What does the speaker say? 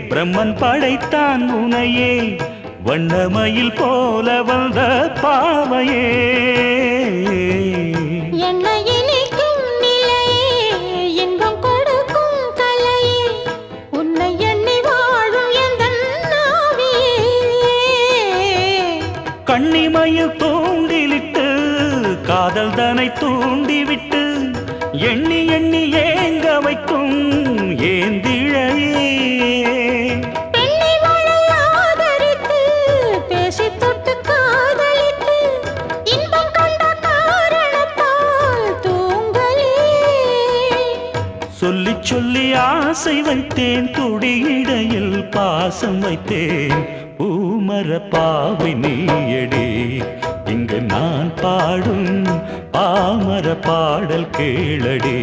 பிரம்மன் படைத்தான் உனையே வண்ணமயில் போல வந்த பாவையே என்னை இனிக்கும் நிலையே இன்பம் கொடுக்கும் கலையே உன்னை எண்ணி வாழும் எந்தன் நாவியே கண்ணிமையில் தூண்டிலிட்டு காதல் தனை தூண்டிவிட்டு எண்ணி எண்ணி ஏங்க வைக்கும் ஏந்திழையே பெண்ணை வாழ ஆதரித்து பேசி தொட்டு காதலித்து இன்பம் கண்ட காரணத்தால் தூங்கலே சொல்லி சொல்லி ஆசை வைத்தேன் துடியிடையில் பாசம் வைத்தேன் பூமர பாவை நீயடி இங்கு நான் பாடும் பாமர பாடல் கேளடி